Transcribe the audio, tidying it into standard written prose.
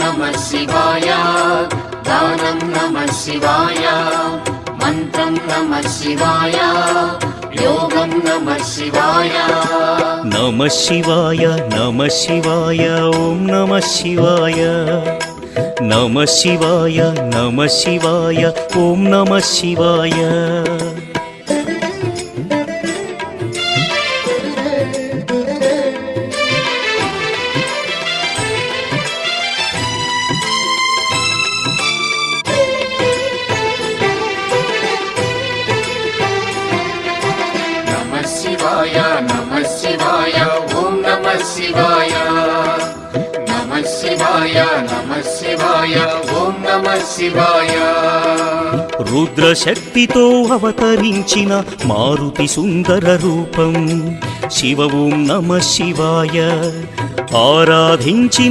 नमः शिवाय दानं नमः शिवाय मन्त्रं नमः शिवाय योगं नमः शिवाय नमः शिवाय नमः शिवाय ॐ नमः शिवाय नमः शिवाय नमः शिवाय ॐ नमः शिवाय नमः शिवाय ॐ नमः शिवाय नमः शिवाय ॐ नमः शिवाय रुद्रशक्तितो अवतरिंचिन मारुति सुंदर रूपं शिव ॐ नमः शिवाय आराधिंचिन